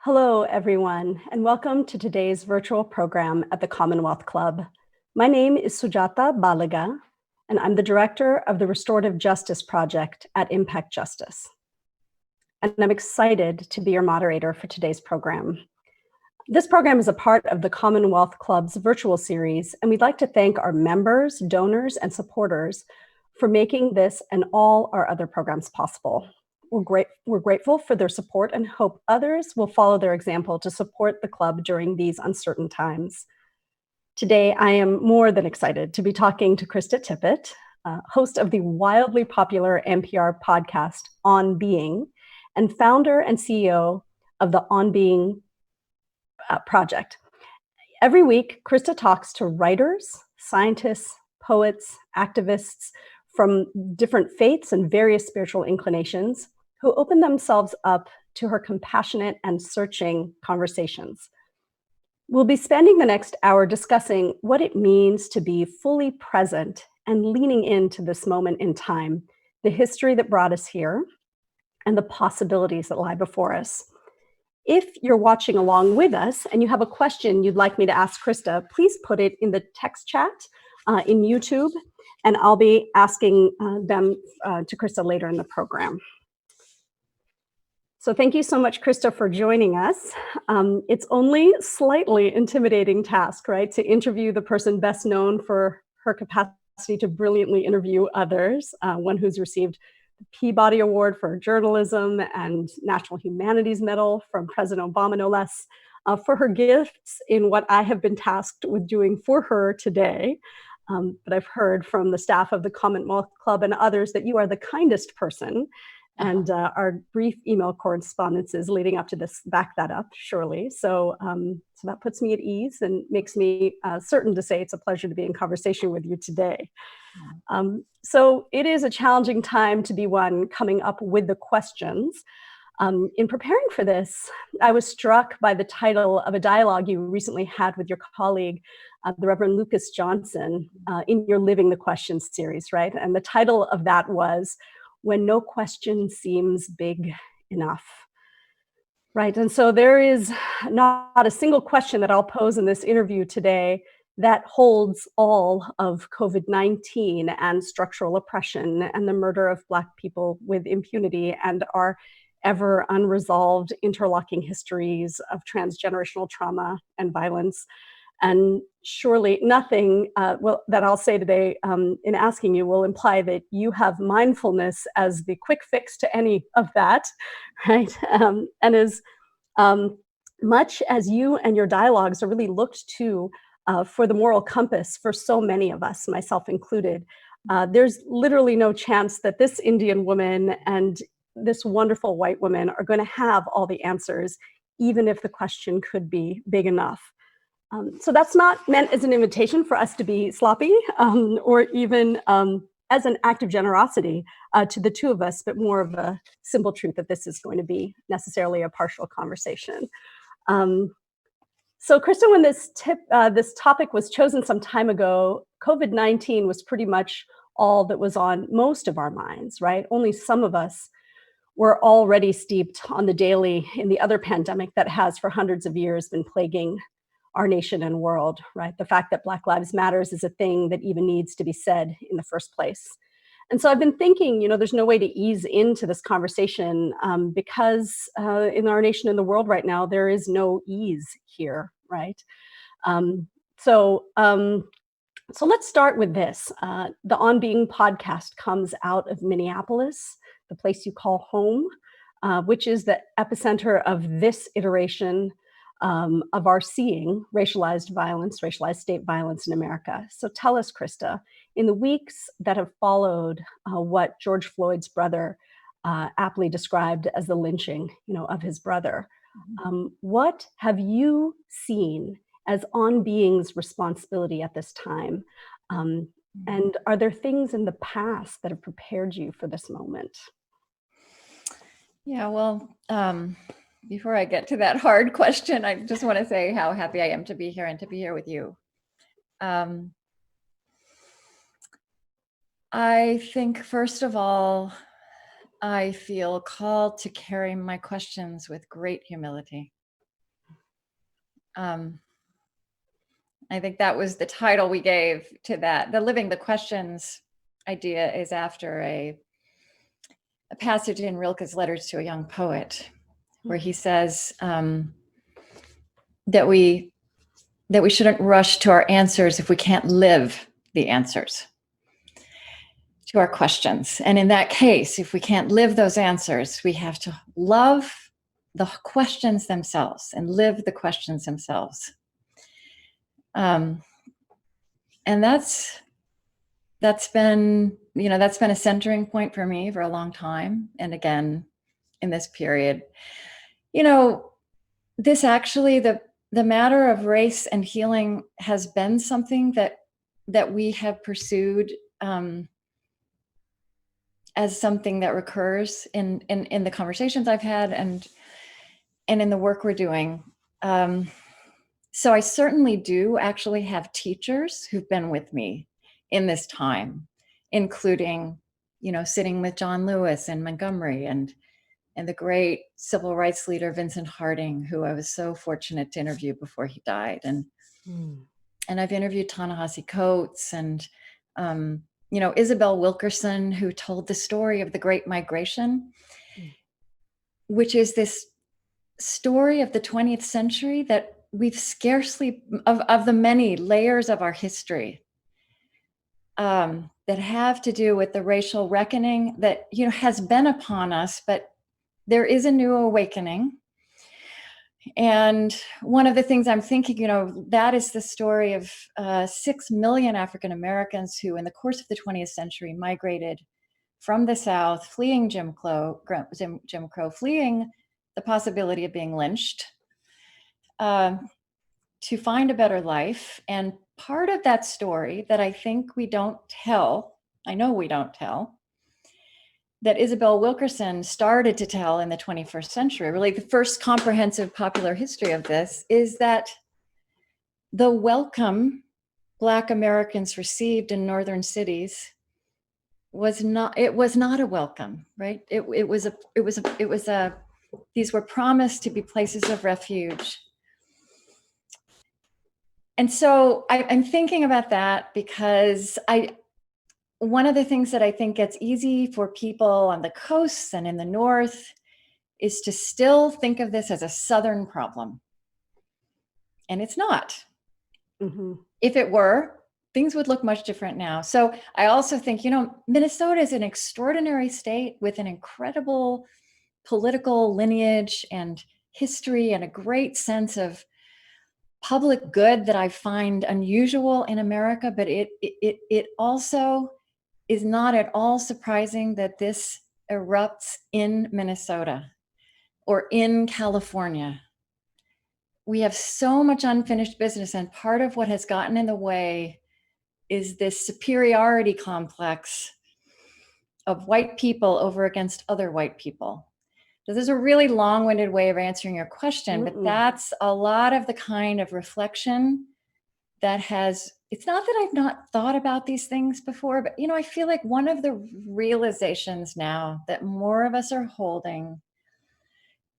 Hello, everyone, and welcome to today's virtual program at the Commonwealth Club. My name is Sujata Balaga, and I'm the director of the Restorative Justice Project at Impact Justice. And I'm excited to be your moderator for today's program. This program is a part of the Commonwealth Club's virtual series, and we'd like to thank our members, donors, and supporters for making this and all our other programs possible. We're grateful for their support and hope others will follow their example to support the club during these uncertain times. Today, I am more than excited to be talking to Krista Tippett, host of the wildly popular NPR podcast On Being, and founder and CEO of the On Being project. Every week, Krista talks to writers, scientists, poets, activists from different faiths and various spiritual inclinations who open themselves up to her compassionate and searching conversations. We'll be spending the next hour discussing what it means to be fully present and leaning into this moment in time, the history that brought us here, and the possibilities that lie before us. If you're watching along with us and you have a question you'd like me to ask Krista, please put it in the text chat in YouTube, and I'll be asking them to Krista later in the program. So thank you so much, Krista, for joining us. It's only a slightly intimidating task, right, to interview the person best known for her capacity to brilliantly interview others, one who's received the Peabody Award for Journalism and National Humanities Medal from President Obama, no less, for her gifts in what I have been tasked with doing for her today. But I've heard from the staff of the Commonwealth Club and others that you are the kindest person. And our brief email correspondences leading up to this back that up, surely. So that puts me at ease and makes me certain to say it's a pleasure to be in conversation with you today. So it is a challenging time to be one coming up with the questions. In preparing for this, I was struck by the title of a dialogue you recently had with your colleague, the Reverend Lucas Johnson, in your Living the Questions series, right? And the title of that was When No Question Seems Big Enough. Right, and so there is not a single question that I'll pose in this interview today that holds all of COVID-19 and structural oppression and the murder of Black people with impunity and our ever unresolved interlocking histories of transgenerational trauma and violence. And surely nothing that I'll say today in asking you will imply that you have mindfulness as the quick fix to any of that, right? And as much as you and your dialogues are really looked to for the moral compass for so many of us, myself included, there's literally no chance that this Indian woman and this wonderful white woman are going to have all the answers, even if the question could be big enough. So that's not meant as an invitation for us to be sloppy or even as an act of generosity to the two of us, but more of a simple truth that this is going to be necessarily a partial conversation. So Krista, when this topic was chosen some time ago, COVID-19 was pretty much all that was on most of our minds, right? Only some of us were already steeped on the daily in the other pandemic that has for hundreds of years been plaguing our nation and world, right? The fact that Black Lives Matters is a thing that even needs to be said in the first place. And so I've been thinking, there's no way to ease into this conversation because in our nation and the world right now, there is no ease here, right? So let's start with this. The On Being podcast comes out of Minneapolis, the place you call home, which is the epicenter of this iteration of our seeing racialized violence, racialized state violence in America. So tell us, Krista, in the weeks that have followed what George Floyd's brother aptly described as the lynching, of his brother, what have you seen as On Being's responsibility at this time? And are there things in the past that have prepared you for this moment? Yeah, well, before I get to that hard question, I just want to say how happy I am to be here and to be here with you. I think, first of all, I feel called to carry my questions with great humility. I think that was the title we gave to that. The Living the Questions idea is after a passage in Rilke's Letters to a Young Poet, where he says that we shouldn't rush to our answers if we can't live the answers to our questions. And in that case, if we can't live those answers, we have to love the questions themselves and live the questions themselves. And that's been a centering point for me for a long time. And again, in this period, this actually, the matter of race and healing has been something that we have pursued as something that recurs in the conversations I've had and in the work we're doing. So I certainly do actually have teachers who've been with me in this time, including, sitting with John Lewis in Montgomery and the great civil rights leader, Vincent Harding, who I was so fortunate to interview before he died. And I've interviewed Ta-Nehisi Coates and, Isabel Wilkerson, who told the story of the Great Migration, which is this story of the 20th century that we've scarcely, of the many layers of our history that have to do with the racial reckoning that, has been upon us, but there is a new awakening. And one of the things I'm thinking, that is the story of 6 million African Americans who in the course of the 20th century migrated from the South, fleeing Jim Crow, fleeing the possibility of being lynched, to find a better life. And part of that story that I think we don't tell, I know we don't tell, that Isabel Wilkerson started to tell in the 21st century, really the first comprehensive popular history of this, is that the welcome Black Americans received in northern cities was not a welcome, right? These were promised to be places of refuge. And so I'm thinking about that because one of the things that I think gets easy for people on the coasts and in the north is to still think of this as a Southern problem. And it's not. Mm-hmm. If it were, things would look much different now. So I also think, Minnesota is an extraordinary state with an incredible political lineage and history and a great sense of public good that I find unusual in America, but it also is not at all surprising that this erupts in Minnesota or in California. We have so much unfinished business, and part of what has gotten in the way is this superiority complex of white people over against other white people. So this is a really long-winded way of answering your question, but that's a lot of the kind of reflection that it's not that I've not thought about these things before, but, I feel like one of the realizations now that more of us are holding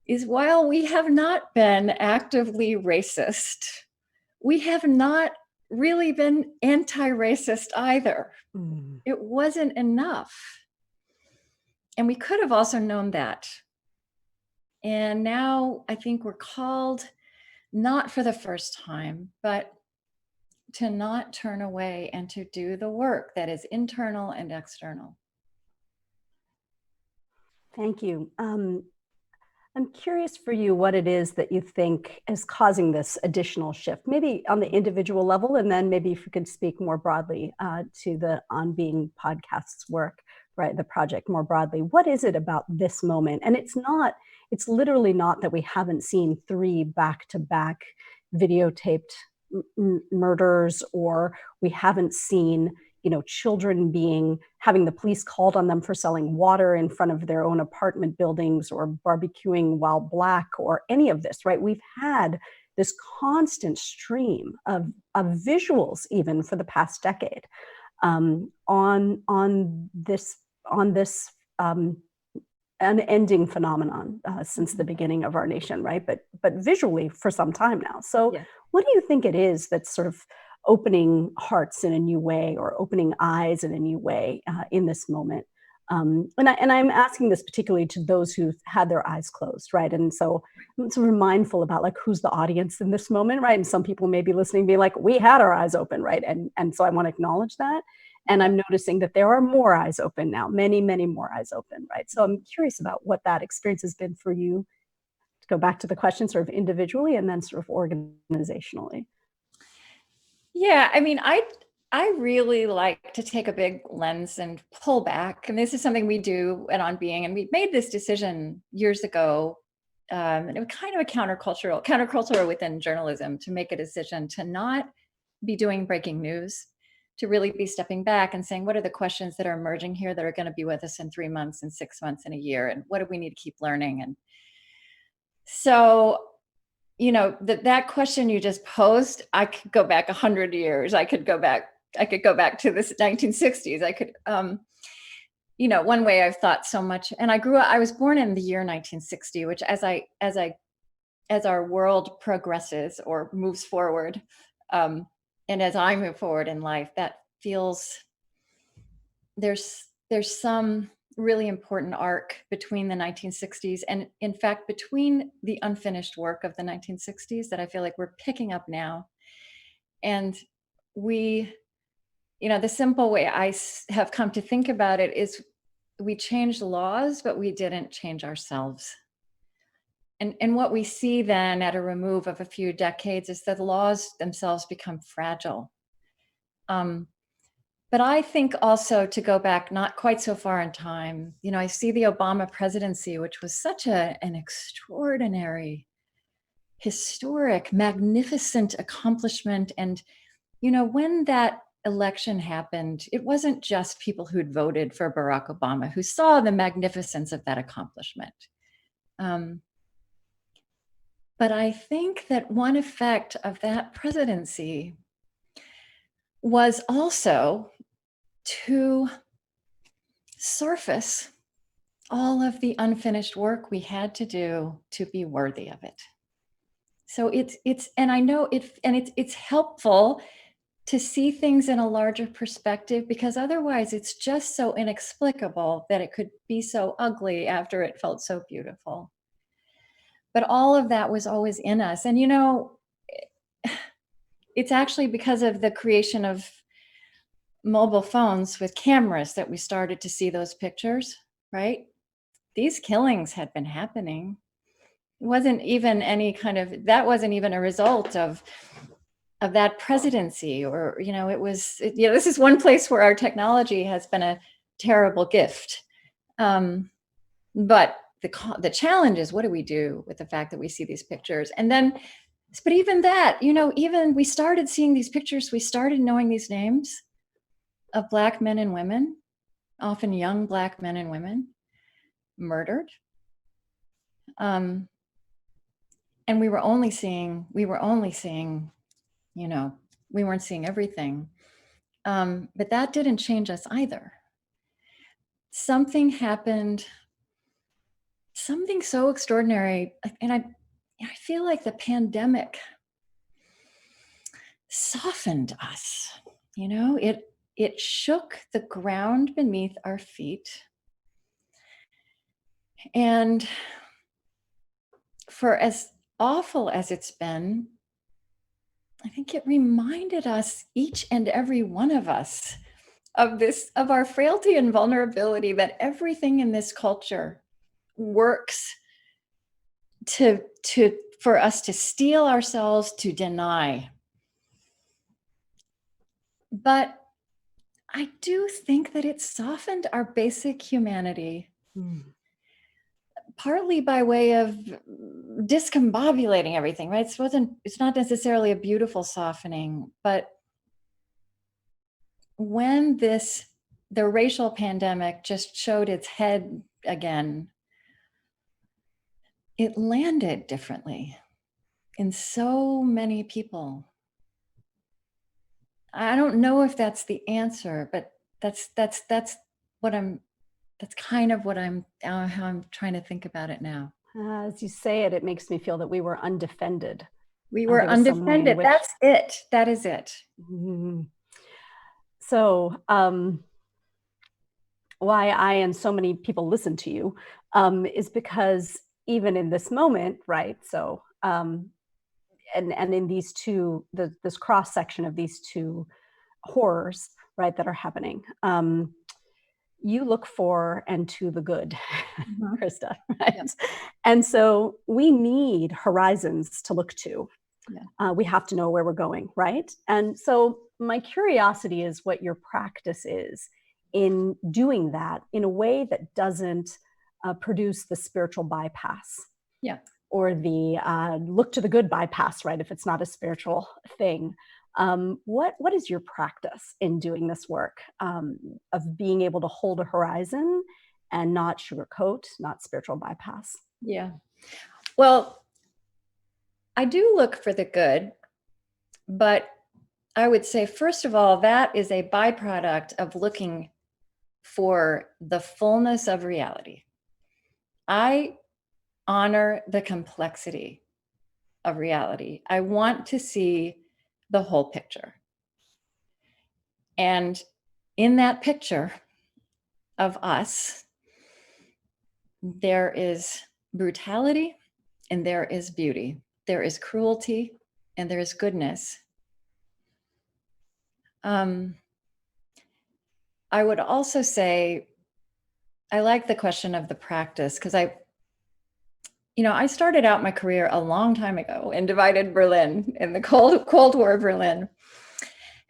is while we have not been actively racist, we have not really been anti-racist either. It wasn't enough. And we could have also known that. And now I think we're called, not for the first time, but to not turn away and to do the work that is internal and external. Thank you. I'm curious for you what it is that you think is causing this additional shift, maybe on the individual level, and then maybe if you could speak more broadly to the On Being podcast's work, right, the project more broadly. What is it about this moment? And it's literally not that we haven't seen 3 back-to-back videotaped murders, or we haven't seen children having the police called on them for selling water in front of their own apartment buildings, or barbecuing while Black, or any of this, right? We've had this constant stream of visuals, even for the past decade, on this unending phenomenon since the Mhm. beginning of our nation, right? But visually for some time now. So, Yeah. what do you think it is that's sort of opening hearts in a new way or opening eyes in a new way in this moment? And I'm asking this particularly to those who've had their eyes closed, right? And so I'm sort of mindful about like who's the audience in this moment, right? And some people may be listening, be like, "We had our eyes open," right? And so I want to acknowledge that. And Yeah. I'm noticing that there are more eyes open now, many, many more eyes open, right? So I'm curious about what that experience has been for you, to go back to the question sort of individually and then sort of organizationally. Yeah, I mean, I really like to take a big lens and pull back, and this is something we do at On Being, and we made this decision years ago, and it was kind of a countercultural within journalism to make a decision to not be doing breaking news, to really be stepping back and saying, what are the questions that are emerging here that are going to be with us in 3 months and 6 months and a year, and what do we need to keep learning? And so that question you just posed, I could go back 100 years. I could go back to this 1960s. One way I've thought so much, and I was born in the year 1960, which as our world progresses or moves forward, um, and as I move forward in life, that feels there's some really important arc between the 1960s and in fact between the unfinished work of the 1960s that I feel like we're picking up now. And we the simple way have come to think about it is we changed laws but we didn't change ourselves. And what we see then at a remove of a few decades is that the laws themselves become fragile. um, But I think also to go back not quite so far in time, I see the Obama presidency, which was such an extraordinary, historic, magnificent accomplishment. And, when that election happened, it wasn't just people who'd voted for Barack Obama who saw the magnificence of that accomplishment. Um, but I think that one effect of that presidency was also to surface all of the unfinished work we had to do to be worthy of it. So it's and I know it's helpful to see things in a larger perspective because otherwise it's just so inexplicable that it could be so ugly after it felt so beautiful. But all of that was always in us. And it's actually because of the creation of mobile phones with cameras that we started to see those pictures, right? These killings had been happening. Wasn't even any kind of that wasn't even a result of that presidency or this is one place where our technology has been a terrible gift. But the challenge is what do we do with the fact that we see these pictures and then but even that even we started seeing these pictures, we started knowing these names of Black men and women, often young Black men and women murdered. um, and we were only seeing you know we weren't seeing everything. But that didn't change us either. Something happened, something so extraordinary, and I feel like the pandemic softened us. It shook the ground beneath our feet, and for as awful as it's been, I think it reminded us, each and every one of us, of our frailty and vulnerability, that everything in this culture works to for us to steal ourselves, to deny. But I do think that it softened our basic humanity, Mm. partly by way of discombobulating everything, right? It's not necessarily a beautiful softening, but when the racial pandemic just showed its head again, it landed differently in so many people. I don't know if that's the answer, but that's what I'm That's kind of what how I'm trying to think about it now. As you say it, it makes me feel that we were undefended. We were There was some way in undefended. which. That's it. That is it. Mhm. So, why I and so many people listen to you is because even in this moment, right? So, and in these two, this cross section of these two horrors, right, that are happening. You look for and to the good, Mhm. Krista, Yeah. right? And so we need horizons to look to. Yeah. We have to know where we're going, right? And so my curiosity is what your practice is in doing that in a way that doesn't produce the spiritual bypass Yeah. or the look to the good bypass, right? If it's not a spiritual thing. What is your practice in doing this work of being able to hold a horizon and not sugarcoat, not spiritual bypass? Yeah. Well, I do look for the good, but I would say, first of all, that is a byproduct of looking for the fullness of reality. I honor the complexity of reality. I want to see the whole picture. And in that picture of us, there is brutality and there is beauty. There is cruelty and there is goodness. I would also say I like the question of the practice because I started out my career a long time ago in divided Berlin, in the Cold War Berlin,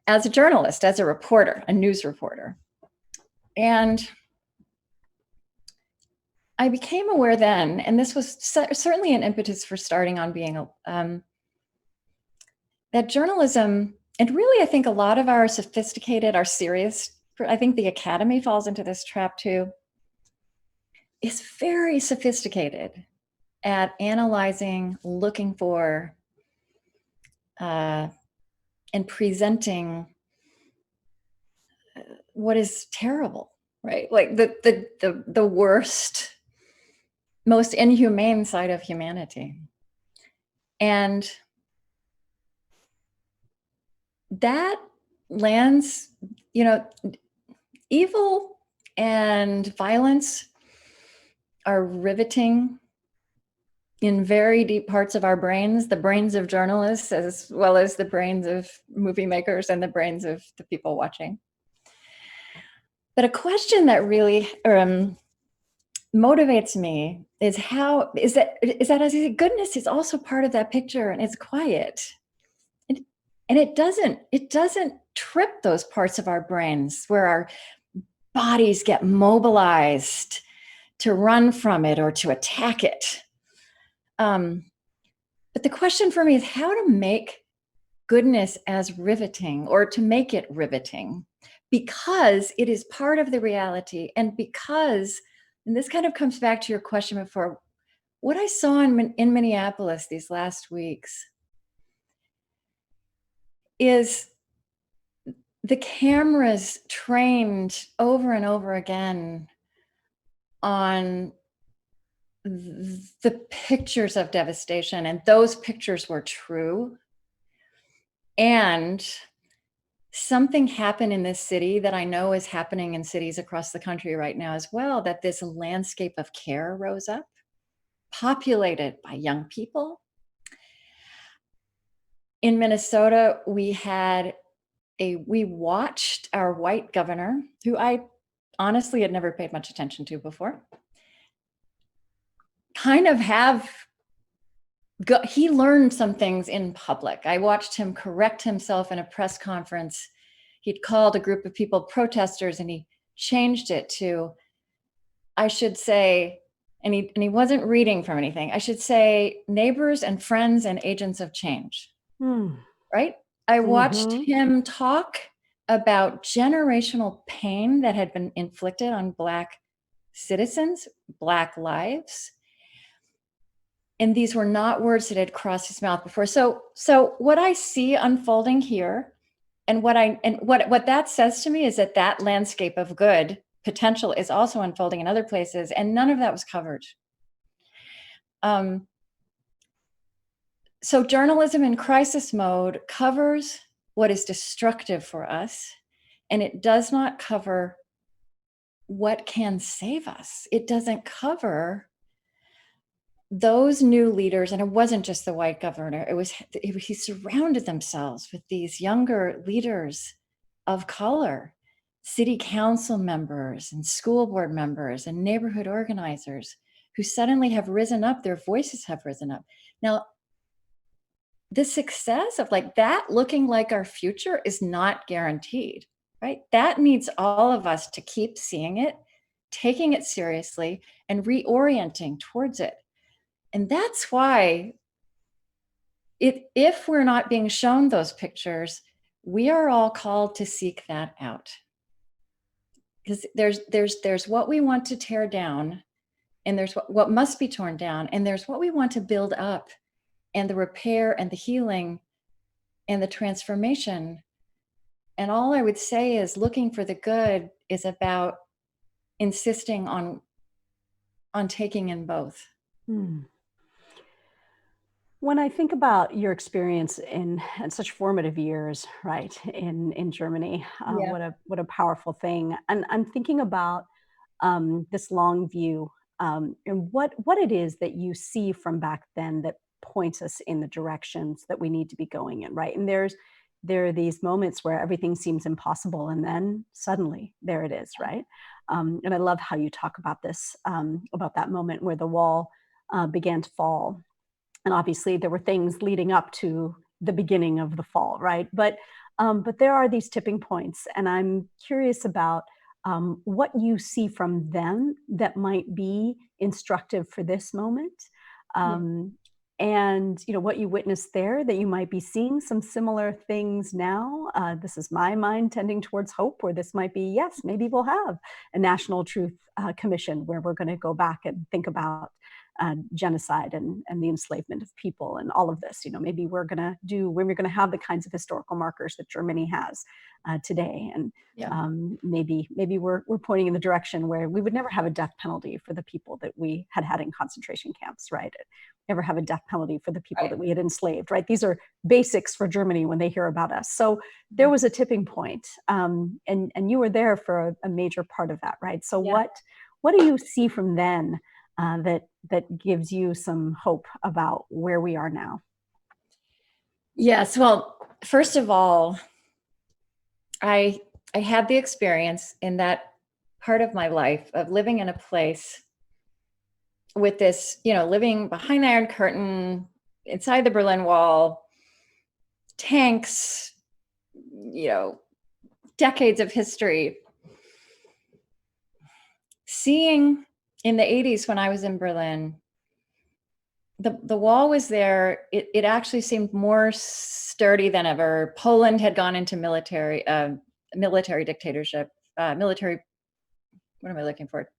as a journalist, as a reporter, a news reporter. And I became aware then, and this was certainly an impetus for starting on being that journalism, and really I think a lot of our serious, I think the academy falls into this trap too, is very sophisticated at analyzing, looking for, and presenting what is terrible, right? Like the worst, most inhumane side of humanity. And that lands, evil and violence are riveting in very deep parts of our brains, the brains of journalists, as well as the brains of movie makers and the brains of the people watching. But a question that really motivates me is that as I say, goodness is also part of that picture, and it's quiet. And it doesn't trip those parts of our brains where our bodies get mobilized to run from it or to attack it. But the question for me is how to make goodness as riveting, or to make it riveting, because it is part of the reality. And this kind of comes back to your question before, what I saw in Minneapolis these last weeks is the cameras trained over and over again on the pictures of devastation, and those pictures were true. And something happened in this city that I know is happening in cities across the country right now as well, that this landscape of care rose up, populated by young people. In Minnesota, we watched our white governor, who I honestly had never paid much attention to before, he learned some things in public. I watched him correct himself in a press conference. He'd called a group of people protesters, and he changed it to, I should say, and he wasn't reading from anything, I should say, neighbors and friends and agents of change. Right? I watched him talk about generational pain that had been inflicted on Black citizens, Black lives. And these were not words that had crossed his mouth before. So what I see unfolding here, and what that says to me is that landscape of good potential is also unfolding in other places, and none of that was covered. So journalism in crisis mode covers what is destructive for us, and it does not cover what can save us. It doesn't cover those new leaders, and it wasn't just the white governor. He surrounded themselves with these younger leaders of color, city council members and school board members and neighborhood organizers who suddenly have risen up. Their voices have risen up. Now, the success of like that looking like our future is not guaranteed, right? That needs all of us to keep seeing it, taking it seriously, and reorienting towards it. And that's why if we're not being shown those pictures, we are all called to seek that out. Because there's what we want to tear down, and there's what must be torn down, and there's what we want to build up, and the repair and the healing and the transformation. And all I would say is looking for the good is about insisting on taking in both. Hmm. When I think about your experience in such formative years, right, in Germany, Yeah. what a powerful thing. And I'm thinking about this long view, and what it is that you see from back then that points us in the directions that we need to be going in, right? And there are these moments where everything seems impossible, and then suddenly there it is, right? And I love how you talk about this, about that moment where the wall began to fall, and obviously there were things leading up to the beginning of the fall, right? But there are these tipping points, and I'm curious about what you see from them that might be instructive for this moment, Yeah. and what you witnessed there that you might be seeing some similar things now. This is my mind tending towards hope, where this might be, yes, maybe we'll have a national truth commission where we're going to go back and think about genocide and the enslavement of people and all of this. Maybe we're going to have the kinds of historical markers that Germany has today, and Yeah. maybe we're pointing in the direction where we would never have a death penalty for the people that we had in concentration camps, right? Never have a death penalty for the people Right. that we had enslaved, right? These are basics for Germany when they hear about us. So there was a tipping point, and you were there for a major part of that, right? So Yeah. what do you see from then that gives you some hope about where we are now? Yes. Well, first of all, I had the experience in that part of my life of living in a place with this, living behind the Iron Curtain, inside the Berlin Wall, tanks, decades of history. Seeing in the 80s when I was in Berlin, the wall was there. It actually seemed more sturdy than ever. Poland had gone into military dictatorship, military. What am I looking for?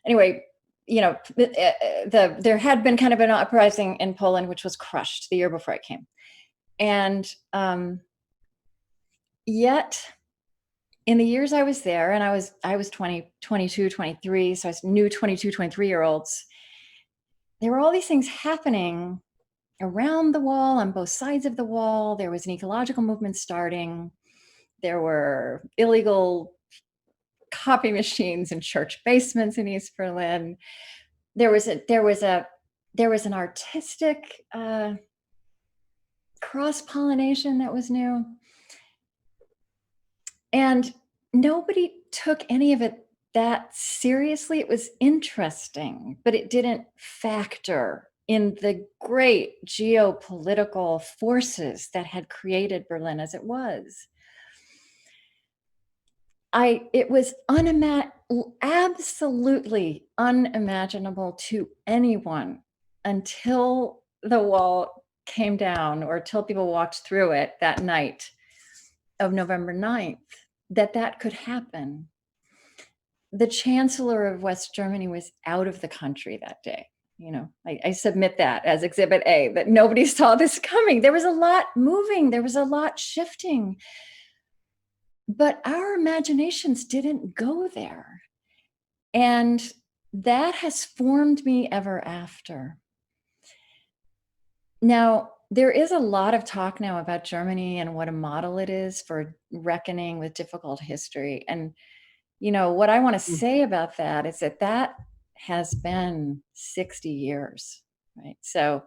Anyway, there had been kind of an uprising in Poland, which was crushed the year before I came, and yet in the years I was there, and I was 20, 22, 23, so I knew 22, 23-year-olds. There were all these things happening around the wall, on both sides of the wall. There was an ecological movement starting. There were illegal copy machines in church basements in East Berlin. There was an artistic cross-pollination that was new. And nobody took any of it that seriously. It was interesting, but it didn't factor in the great geopolitical forces that had created Berlin as it was. It was absolutely unimaginable to anyone until the wall came down, or till people walked through it that night of November 9th, that could happen. The Chancellor of West Germany was out of the country that day. I submit that as Exhibit A, that nobody saw this coming. There was a lot moving. There was a lot shifting. but our imaginations didn't go there. And that has formed me ever after. Now, there is a lot of talk now about Germany and what a model it is for reckoning with difficult history. And, what I want to Mm. say about that is that that has been 60 years, right? So,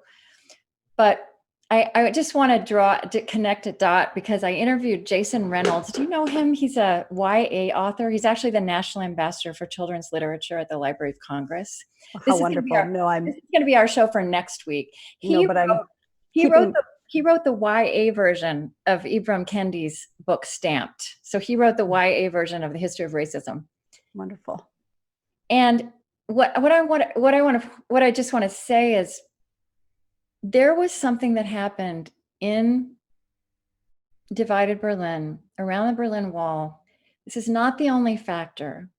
but I just want to connect a dot because I interviewed Jason Reynolds. Do you know him? He's a YA author. He's actually the National Ambassador for Children's Literature at the Library of Congress. How This is going to be wonderful. No, this is going to be our show for next week. no, He but I'm wrote he wrote keeping the he wrote the YA version of Ibram Kendi's book Stamped. So he wrote the YA version of the history of racism. wonderful. And what I just want to say is there was something that happened in divided Berlin, around the Berlin Wall. This is not the only factor,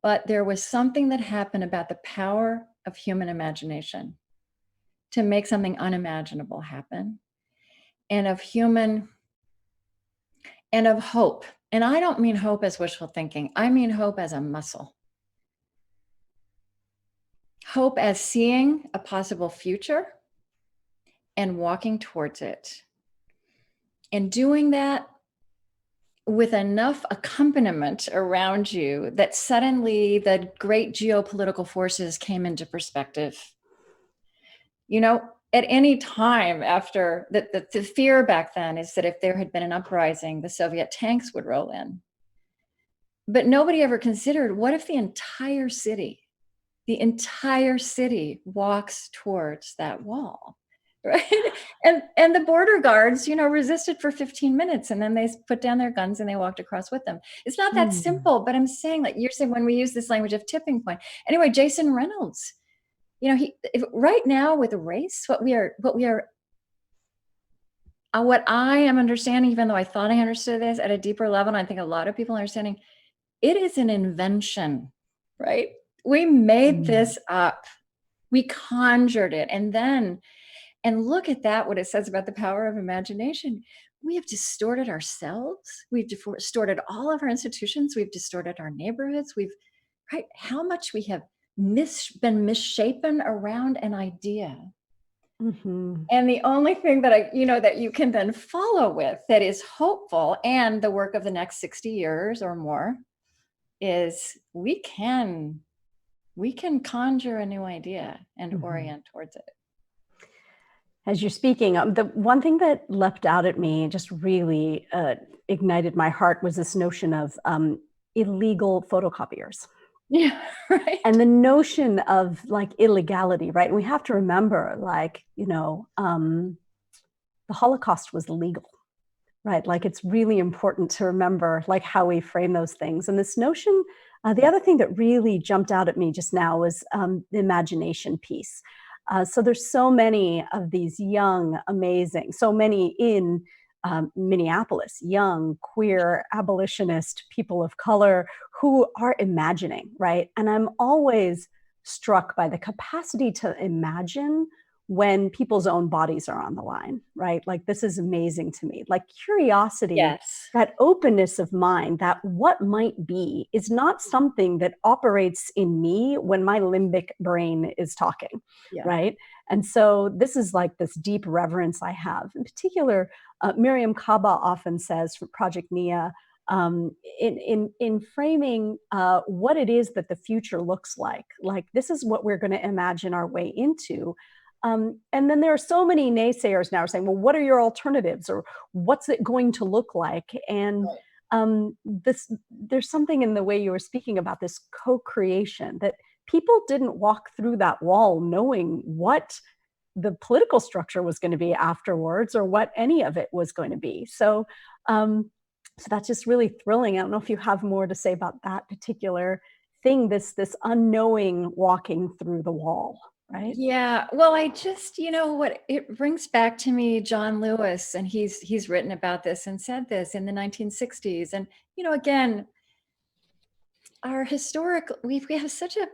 but there was something that happened about the power of human imagination to make something unimaginable happen, and of hope. And I don't mean hope as wishful thinking. I mean hope as a muscle. Hope as seeing a possible future and walking towards it. And doing that with enough accompaniment around you that suddenly the great geopolitical forces came into perspective. At any time after the fear back then is that if there had been an uprising, the Soviet tanks would roll in. But nobody ever considered, what if the entire city walks towards that wall? Right. And the border guards, resisted for 15 minutes and then they put down their guns and they walked across with them. It's not that simple, but I'm saying, like you're saying, when we use this language of tipping point. Anyway, Jason Reynolds, right now with race, what I am understanding, even though I thought I understood this at a deeper level, and I think a lot of people are understanding, it is an invention, right? We made this up. We conjured it. And look at that, what it says about the power of imagination. We have distorted ourselves. We've distorted all of our institutions. We've distorted our neighborhoods. Right? How much we have been misshapen around an idea. Mm-hmm. And the only thing that that you can then follow with that is hopeful, and the work of the next 60 years or more, is we can conjure a new idea and orient towards it. As you're speaking, the one thing that leapt out at me, just really ignited my heart, was this notion of illegal photocopiers. Yeah, right. And the notion of like illegality, right? And we have to remember, like, the Holocaust was legal, right? Like, it's really important to remember like how we frame those things. And this notion, the other thing that really jumped out at me just now was the imagination piece. So there's so many of these young, amazing, so many in Minneapolis, young, queer, abolitionist people of color who are imagining, right? And I'm always struck by the capacity to imagine when people's own bodies are on the line, right? Like, this is amazing to me. Like, curiosity, Yes. that openness of mind, that what might be is not something that operates in me when my limbic brain is talking, right? And so this is like this deep reverence I have. In particular, Miriam Kaba often says for Project Nia, in framing what it is that the future looks like this is what we're going to imagine our way into. And then there are so many naysayers now saying, well, what are your alternatives, or what's it going to look like? And there's something in the way you were speaking about this co-creation, that people didn't walk through that wall knowing what the political structure was going to be afterwards, or what any of it was going to be. So that's just really thrilling. I don't know if you have more to say about that particular thing, this unknowing walking through the wall. Right? Yeah. Well, I just, what it brings back to me, John Lewis, and he's written about this and said this in the 1960s. And, again, our we have such an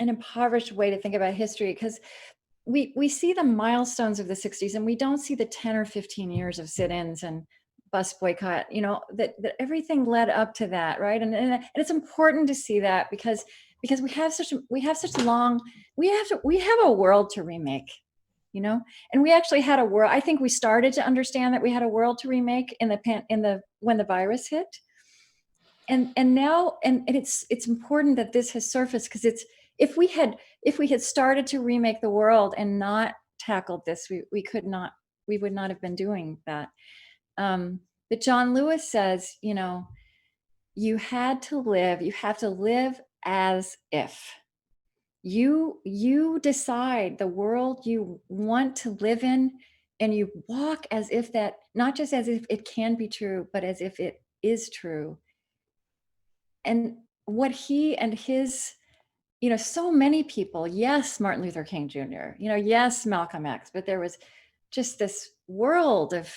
impoverished way to think about history, because we see the milestones of the 60s and we don't see the 10 or 15 years of sit-ins and bus boycott, that everything led up to that, right? And it's important to see that because we have a world to remake, and we actually had a world. I think we started to understand that we had a world to remake when the virus hit, and now it's important that this has surfaced, because it's if we had started to remake the world and not tackled this, we would not have been doing that. But John Lewis says, you have to live as if you decide the world you want to live in, and you walk as if that, not just as if it can be true, but as if it is true. And what he and his, so many people, yes, Martin Luther King Jr., yes, Malcolm X, but there was just this world of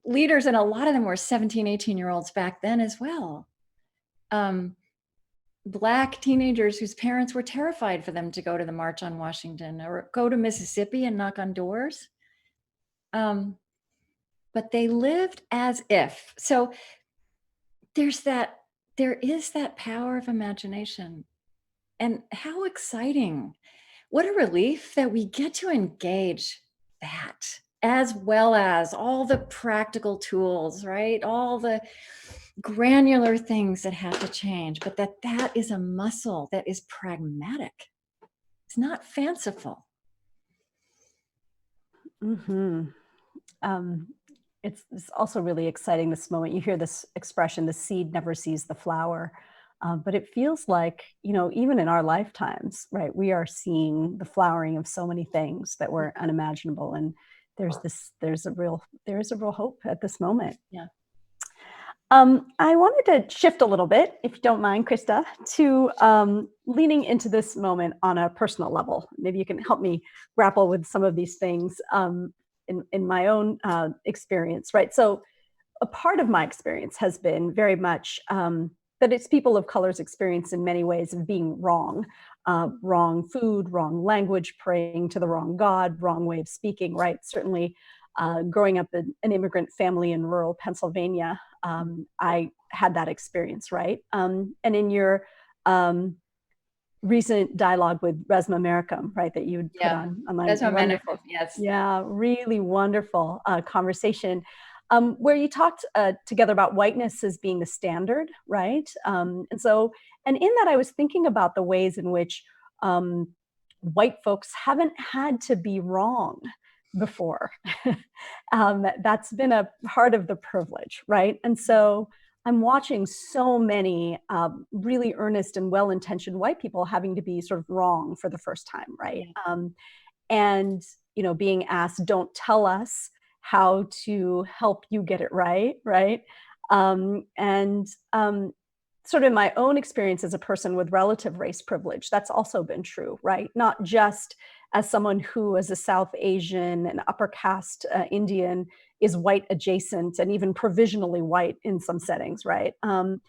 leaders, and a lot of them were 17, 18-year-olds back then as well. Black teenagers whose parents were terrified for them to go to the March on Washington or go to Mississippi and knock on doors. But they lived as if. So there is that power of imagination. And how exciting. What a relief that we get to engage that, as well as all the practical tools, right? All the granular things that have to change, but that is a muscle that is pragmatic. It's not fanciful. Mm-hmm. It's also really exciting, this moment. You hear this expression, the seed never sees the flower. But it feels like, even in our lifetimes, right, we are seeing the flowering of so many things that were unimaginable. And there is a real hope at this moment. Yeah. I wanted to shift a little bit, if you don't mind, Krista, to leaning into this moment on a personal level. Maybe you can help me grapple with some of these things in my own experience, right? So a part of my experience has been very much that it's people of color's experience in many ways of being wrong. Wrong food, wrong language, praying to the wrong God, wrong way of speaking, right? Certainly growing up in an immigrant family in rural Pennsylvania, I had that experience, right? And in your recent dialogue with Resmaa Menakem, right, that you put on online. Resmaa Menakem, yes. Yeah, really wonderful conversation. Where you talked together about whiteness as being the standard, right? And in that, I was thinking about the ways in which white folks haven't had to be wrong before. That's been a part of the privilege, right? And so I'm watching so many really earnest and well-intentioned white people having to be sort of wrong for the first time, right? And being asked, don't tell us how to help you get it right, right? Sort of in my own experience as a person with relative race privilege, that's also been true, right? Not just as someone who, as a South Asian and upper caste Indian, is white adjacent and even provisionally white in some settings, right? And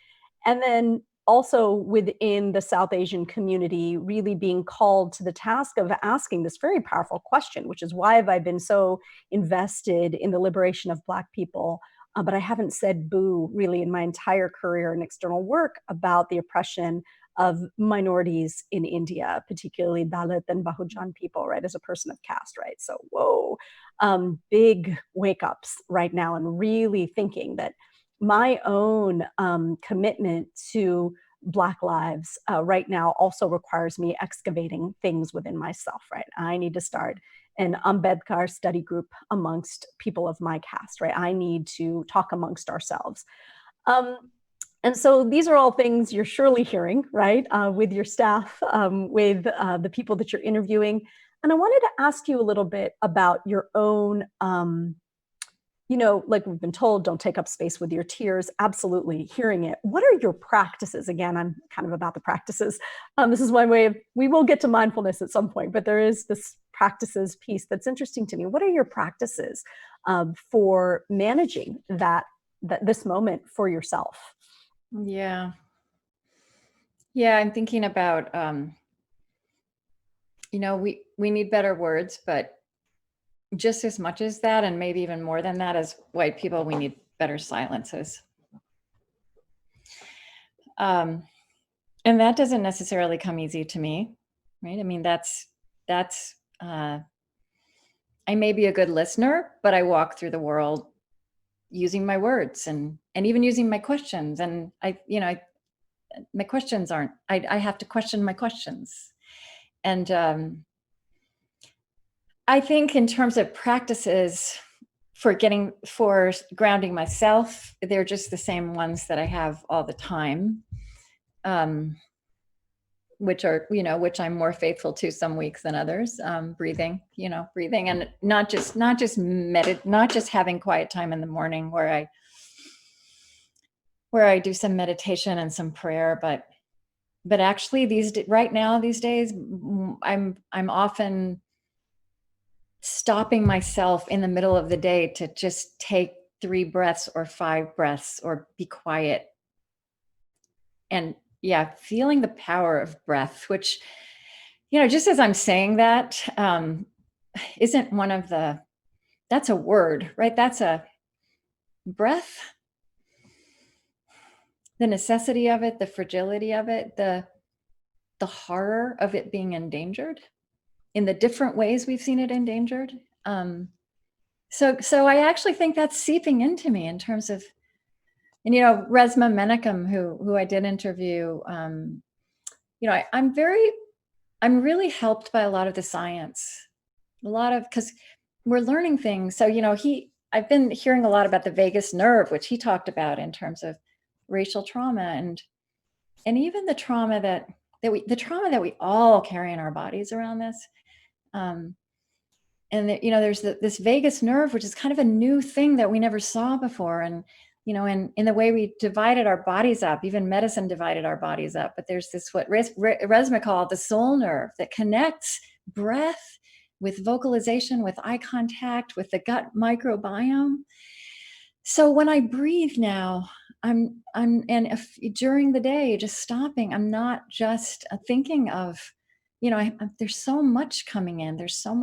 then also within the South Asian community, really being called to the task of asking this very powerful question, which is, why have I been so invested in the liberation of Black people? But I haven't said boo really in my entire career in external work about the oppression of minorities in India, particularly Dalit and Bahujan people, right, as a person of caste, right? So, whoa, big wake ups right now, and really thinking that my own commitment to Black lives right now also requires me excavating things within myself, right? I need to start an Ambedkar study group amongst people of my caste, right? I need to talk amongst ourselves. And so these are all things you're surely hearing, right, with your staff, with the people that you're interviewing. And I wanted to ask you a little bit about your own, like we've been told, don't take up space with your tears. Absolutely hearing it. What are your practices? Again, I'm kind of about the practices. This is one way of, we will get to mindfulness at some point, but there is this practices piece that's interesting to me. What are your practices for managing this moment for yourself? Yeah, I'm thinking about, we need better words, but just as much as that, and maybe even more than that, as white people, we need better silences. And that doesn't necessarily come easy to me, right? I mean, I may be a good listener, but I walk through the world using my words and even using my questions. And my questions aren't, I have to question my questions. And I think in terms of practices for grounding myself, they're just the same ones that I have all the time. Which I'm more faithful to some weeks than others. Breathing, and not just having quiet time in the morning where I do some meditation and some prayer, but actually these days, I'm often stopping myself in the middle of the day to just take 3 breaths or 5 breaths or be quiet. And feeling the power of breath, which, just as I'm saying that, isn't that's a word, right? That's a breath, the necessity of it, the fragility of it, the horror of it being endangered in the different ways we've seen it endangered. So I actually think that's seeping into me in terms of, and, Resmaa Menakem, who I did interview, I'm really helped by a lot of the science, because we're learning things. So, I've been hearing a lot about the vagus nerve, which he talked about in terms of racial trauma and even the trauma that we all carry in our bodies around this. And there's this vagus nerve, which is kind of a new thing that we never saw before. And, in the way we divided our bodies up, even medicine divided our bodies up. But there's this, what Resmaa called the soul nerve, that connects breath with vocalization, with eye contact, with the gut microbiome. So when I breathe now, during the day, just stopping, I'm not just thinking of, there's so much coming in. There's so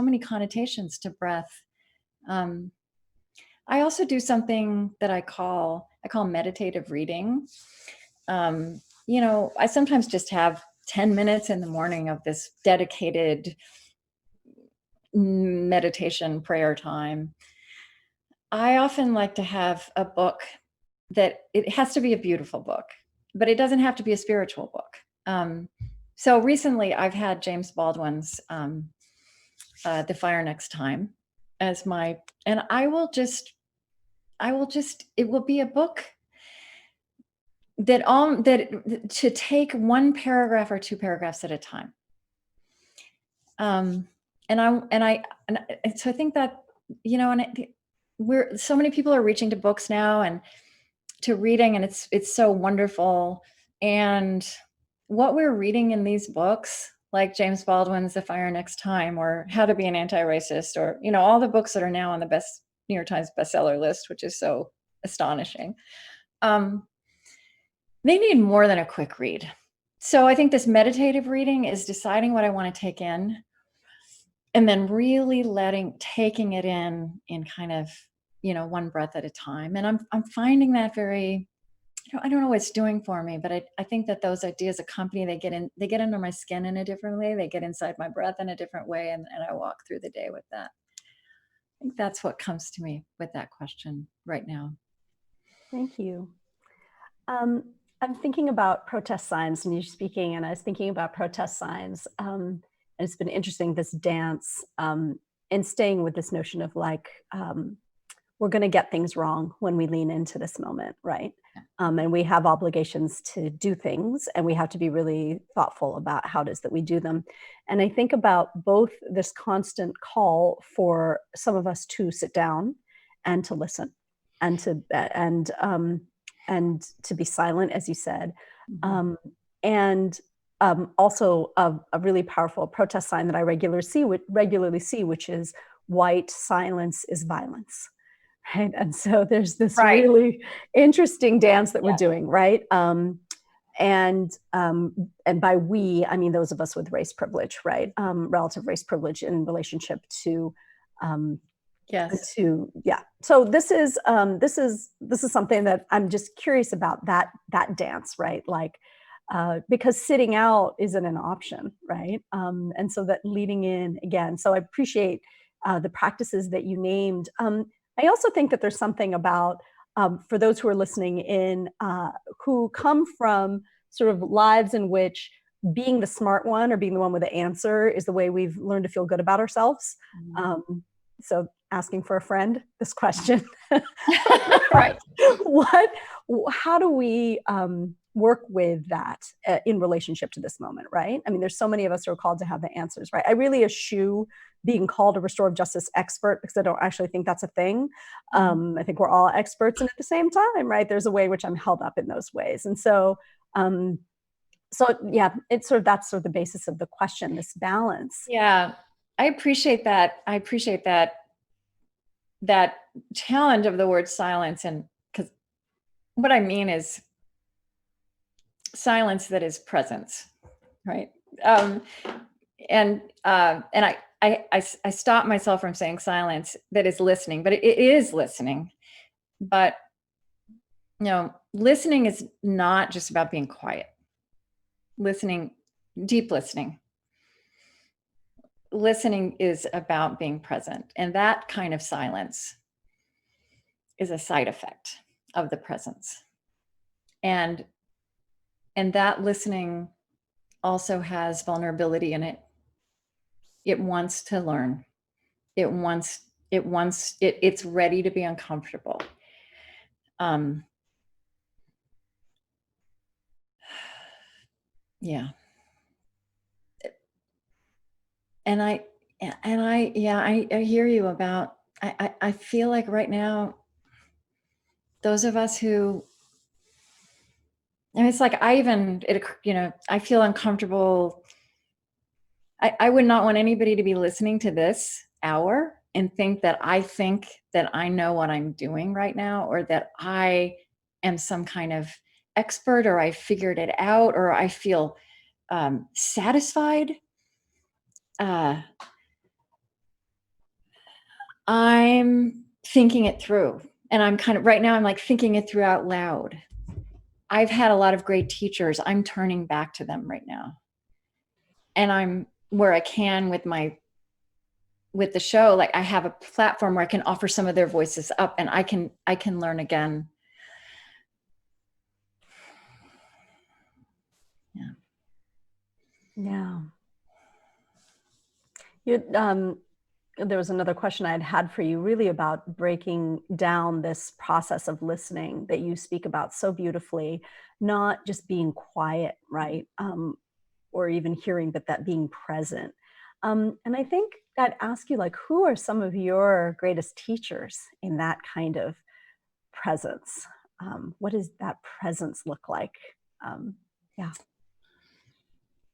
many connotations to breath. I also do something that I call meditative reading. I sometimes just have 10 minutes in the morning of this dedicated meditation prayer time. I often like to have a book that it has to be a beautiful book, but it doesn't have to be a spiritual book. So recently I've had James Baldwin's The Fire Next Time as and it will be a book that to take 1 paragraph or 2 paragraphs at a time. So I think that, so many people are reaching to books now and to reading, and it's so wonderful. And what we're reading in these books, like James Baldwin's The Fire Next Time, or How to Be an Anti-Racist, or, all the books that are now on the New York Times bestseller list, which is so astonishing. They need more than a quick read. So I think this meditative reading is deciding what I want to take in, and then really taking it in kind of, 1 breath at a time. And I'm finding that very, I don't know what it's doing for me, but I think that those ideas accompany, they get under my skin in a different way. They get inside my breath in a different way. And I walk through the day with that. I think that's what comes to me with that question right now. Thank you. I'm thinking about protest signs, and you're speaking, and I was thinking about protest signs. And it's been interesting, this dance, and staying with this notion of we're going to get things wrong when we lean into this moment, right? And we have obligations to do things, and we have to be really thoughtful about how it is that we do them. And I think about both this constant call for some of us to sit down and to listen, and to be silent, as you said, and also a really powerful protest sign that I regularly see, which is white silence is violence. Right. And so there's this really interesting dance that we're doing, right? And by we, I mean those of us with race privilege, right? Relative race privilege in relationship to Yes. So this is something that I'm just curious about, that dance, right? Like, because sitting out isn't an option, right? And so that leading in again. So I appreciate the practices that you named. I also think that there's something about, for those who are listening in, who come from sort of lives in which being the smart one or being the one with the answer is the way we've learned to feel good about ourselves. So asking for a friend, this question. Right. what How do we work with that in relationship to this moment, right? I mean, there's so many of us who are called to have the answers, right? I really eschew being called a restorative justice expert because I don't actually think that's a thing. I think we're all experts, and at the same time, right, there's a way which I'm held up in those ways. And so yeah, it's sort of, that's sort of the basis of the question, this balance. Yeah. I appreciate that. I appreciate that challenge of the word silence. And because what I mean is silence that is presence, right? Um, and I stop myself from saying silence that is listening, but it is listening. But listening is not just about being quiet. Listening, deep listening. Listening is about being present, and that kind of silence is a side effect of the presence. And that listening also has vulnerability in it. It wants to learn. It's ready to be uncomfortable. Yeah. And I hear you about, I feel like right now, those of us who, and it's like, I feel uncomfortable. I would not want anybody to be listening to this hour and think that I know what I'm doing right now, or that I am some kind of expert, or I figured it out, or I feel satisfied. I'm thinking it through, and I'm kind of, right now, I'm like thinking it through out loud. I've had a lot of great teachers. I'm turning back to them right now. And I'm where I can with the show, like I have a platform where I can offer some of their voices up, and I can learn again. Yeah. Yeah. There was another question I had for you, really about breaking down this process of listening that you speak about so beautifully, not just being quiet, right? Or even hearing, but that being present. And I think I'd ask you, like, who are some of your greatest teachers in that kind of presence? What does that presence look like? Yeah.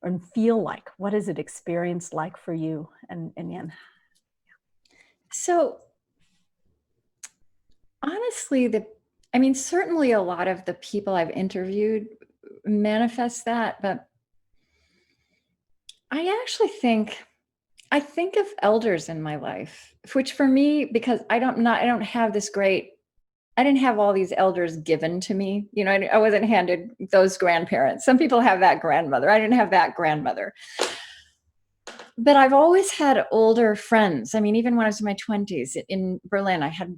And feel like? What is it experienced like for you and Yan? So honestly, I mean, certainly a lot of the people I've interviewed manifest that, but I think of elders in my life, which for me, because I don't have I didn't have all these elders given to me. I wasn't handed those grandparents. Some people have that grandmother. I didn't have that grandmother. But I've always had older friends. I mean, even when I was in my 20s in Berlin, I had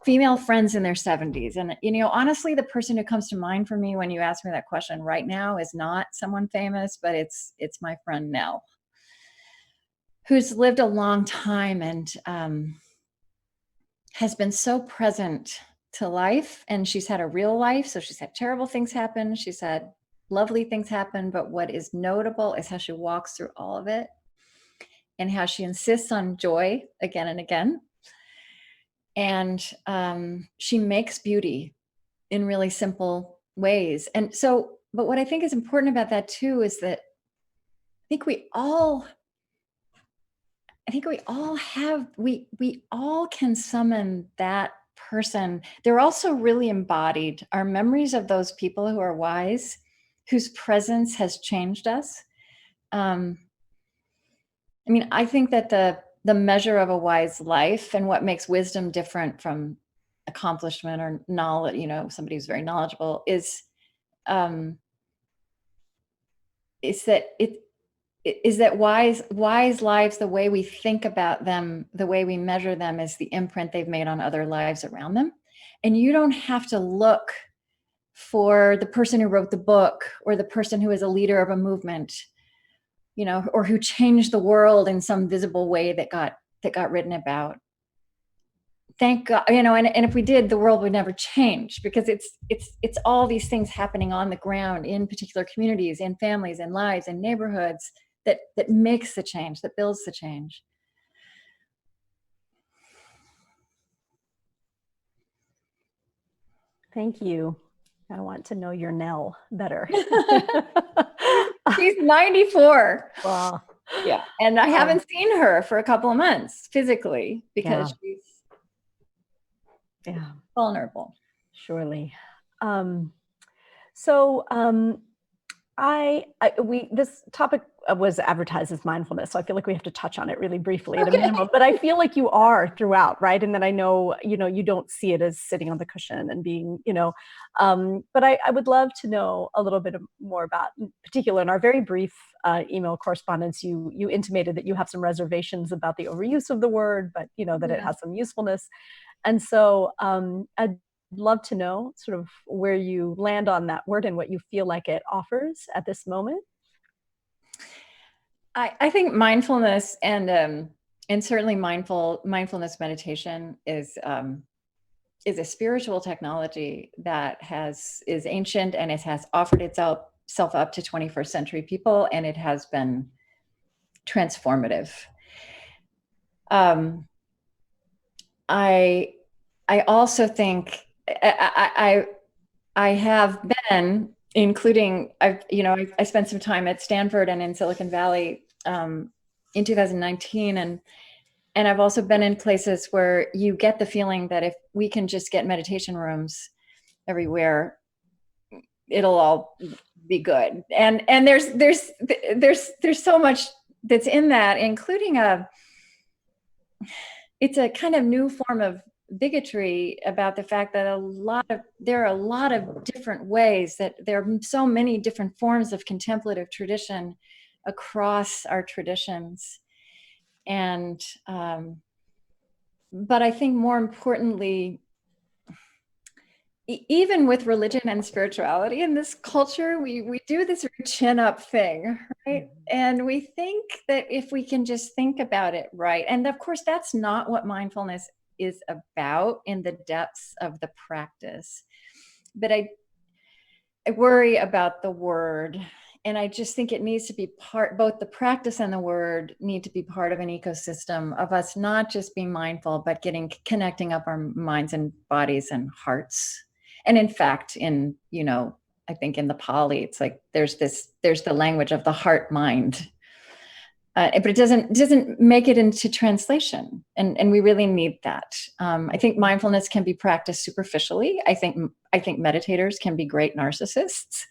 female friends in their 70s. And, honestly, the person who comes to mind for me when you ask me that question right now is not someone famous, but it's my friend Nell, who's lived a long time and has been so present to life. And she's had a real life. So she's had terrible things happen. She's had lovely things happen. But what is notable is how she walks through all of it, and how she insists on joy again and again. And she makes beauty in really simple ways. And so, but what I think is important about that too is that we all can summon that person. They're also really embodied. Our memories of those people who are wise, whose presence has changed us. I mean, I think that the measure of a wise life, and what makes wisdom different from accomplishment or knowledge, somebody who's very knowledgeable, um, is that wise lives, the way we think about them, the way we measure them, is the imprint they've made on other lives around them. And you don't have to look for the person who wrote the book, or the person who is a leader of a movement, or who changed the world in some visible way that got written about. Thank God, and if we did, the world would never change, because it's all these things happening on the ground in particular communities, in families, in lives, in neighborhoods, that makes the change, that builds the change. Thank you. I want to know your Nell better. She's 94. Wow. Yeah. And I haven't seen her for a couple of months physically, because she's vulnerable. Surely. This topic was advertised as mindfulness, so I feel like we have to touch on it really briefly at a minimum, but I feel like you are throughout, right? And then I know, you don't see it as sitting on the cushion and being, but I would love to know a little bit more about, in particular, in our very brief email correspondence, you intimated that you have some reservations about the overuse of the word, but that it has some usefulness. And so I'd love to know sort of where you land on that word and what you feel like it offers at this moment. I think mindfulness and certainly mindfulness meditation is a spiritual technology that is ancient, and it has offered itself up to 21st century people, and it has been transformative. I also think I have been, including I spent some time at Stanford and in Silicon Valley in 2019, and I've also been in places where you get the feeling that if we can just get meditation rooms everywhere, it'll all be good. And there's so much that's in that, including it's a kind of new form of bigotry about the fact that there are a lot of different ways, that there are so many different forms of contemplative tradition across our traditions. And but I think more importantly, even with religion and spirituality in this culture, we do this chin up thing, right? And we think that if we can just think about it right, and of course that's not what mindfulness is about in the depths of the practice. But I worry about the word, and I just think it needs to be both the practice and the word need to be part of an ecosystem of us not just being mindful, but connecting up our minds and bodies and hearts. And in fact, I think in the Pali, it's like there's the language of the heart mind, but it doesn't make it into translation, and we really need that. I think mindfulness can be practiced superficially. I think meditators can be great narcissists,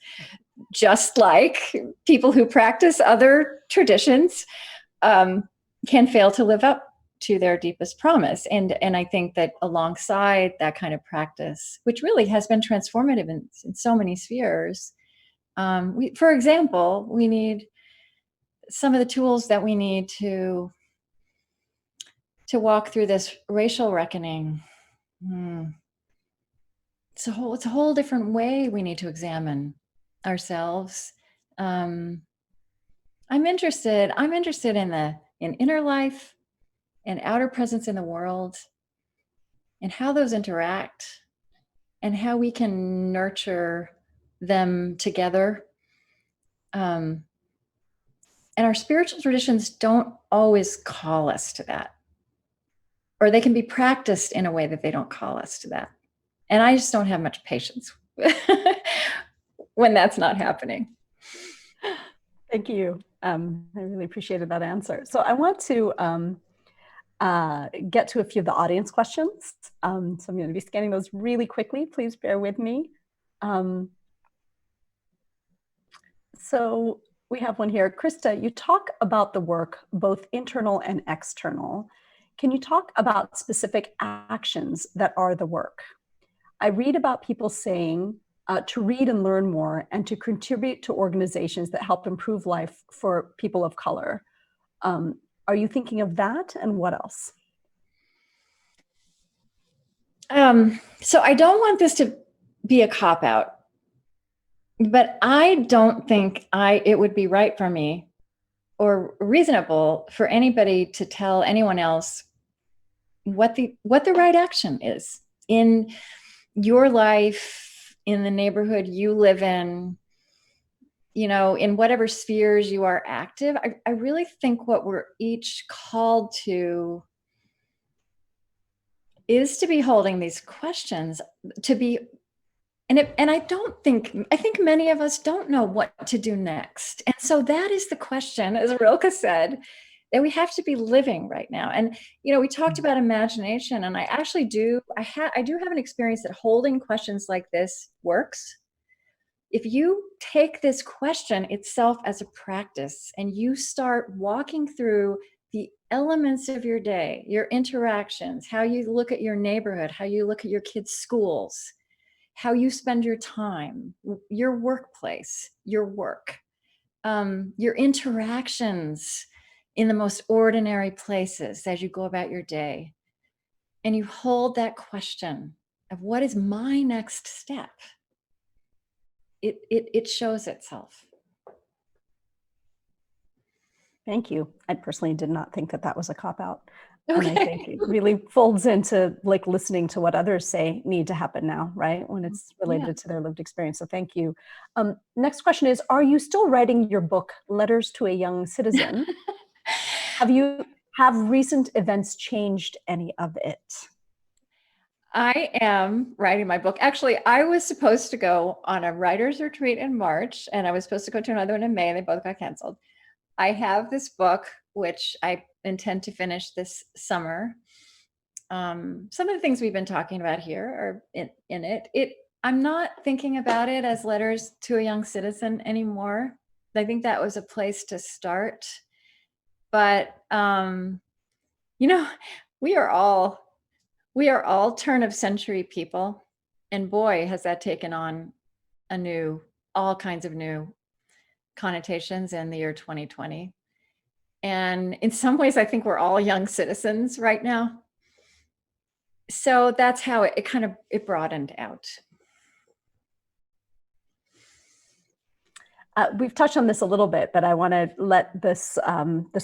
just like people who practice other traditions can fail to live up to their deepest promise. And I think that alongside that kind of practice, which really has been transformative in so many spheres, for example, we need some of the tools that we need to walk through this racial reckoning. It's a whole different way we need to examine ourselves. I'm interested in inner life and outer presence in the world, and how those interact, and how we can nurture them together. And our spiritual traditions don't always call us to that, or they can be practiced in a way that they don't call us to that. And I just don't have much patience when that's not happening. Thank you. I really appreciated that answer. So I want to get to a few of the audience questions. So I'm going to be scanning those really quickly. Please bear with me. So We have one here. Krista, you talk about the work, both internal and external. Can you talk about specific actions that are the work? I read about people saying to read and learn more and to contribute to organizations that help improve life for people of color. Are you thinking of that, and what else? So I don't want this to be a cop-out, but I don't think it would be right for me or reasonable for anybody to tell anyone else what the right action is in your life, in the neighborhood you live in, in whatever spheres you are active. I really think what we're each called to is to be holding these questions, to be, and I think many of us don't know what to do next. And so that is the question, as Rilke said, that we have to be living right now. And, we talked about imagination, and I do have an experience that holding questions like this works. If you take this question itself as a practice and you start walking through the elements of your day, your interactions, how you look at your neighborhood, how you look at your kids' schools, how you spend your time, your workplace, your work, your interactions in the most ordinary places as you go about your day, and you hold that question of what is my next step, it shows itself. Thank you. I personally did not think that was a cop-out. Okay. And I think it really folds into like listening to what others say need to happen now, right? When it's related to their lived experience. So thank you. Next question is, are you still writing your book, Letters to a Young Citizen? Have recent events changed any of it? I am writing my book. Actually, I was supposed to go on a writer's retreat in March, and I was supposed to go to another one in May, and they both got canceled. I have this book, which I intend to finish this summer. Some of the things we've been talking about here are in it. I'm not thinking about it as Letters to a Young Citizen anymore. I think that was a place to start. But, we are all turn of century people. And boy, has that taken on all kinds of new connotations in the year 2020. And in some ways, I think we're all young citizens right now. So that's how it broadened out. We've touched on this a little bit, but I want to let this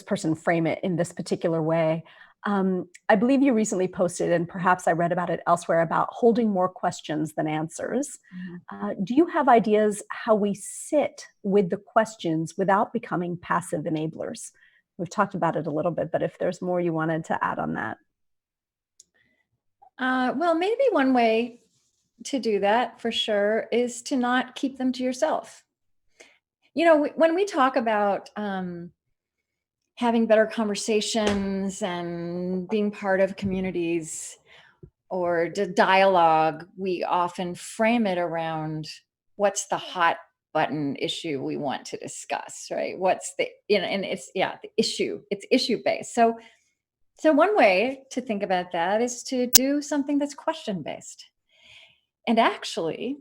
person frame it in this particular way. I believe you recently posted, and perhaps I read about it elsewhere, about holding more questions than answers. Mm-hmm. Do you have ideas how we sit with the questions without becoming passive enablers? We've talked about it a little bit, but if there's more you wanted to add on that. Well, maybe one way to do that for sure is to not keep them to yourself. When we talk about having better conversations and being part of communities or dialogue, we often frame it around what's the hot button issue we want to discuss, right? What's the, and it's, the issue, it's issue based. So one way to think about that is to do something that's question based. And actually,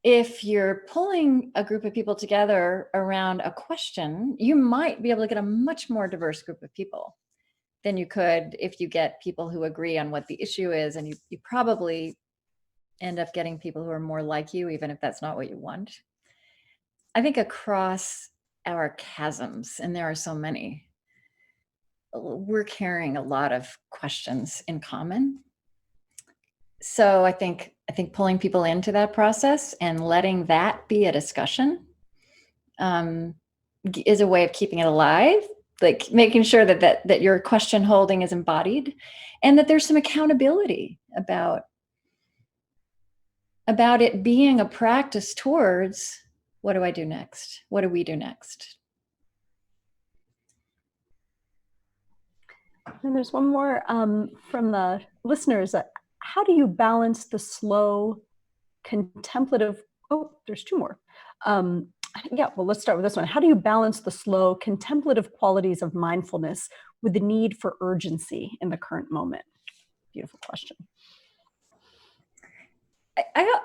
if you're pulling a group of people together around a question, you might be able to get a much more diverse group of people than you could if you get people who agree on what the issue is. And you probably end up getting people who are more like you, even if that's not what you want. I think across our chasms, and there are so many, we're carrying a lot of questions in common. So I think pulling people into that process and letting that be a discussion is a way of keeping it alive, like making sure that your question holding is embodied, and that there's some accountability about it being a practice towards what do I do next? What do we do next? And there's one more from the listeners. How do you balance the slow, contemplative, there's two more, Yeah, well, let's start with this one. How do you balance the slow, contemplative qualities of mindfulness with the need for urgency in the current moment? Beautiful question. I don't,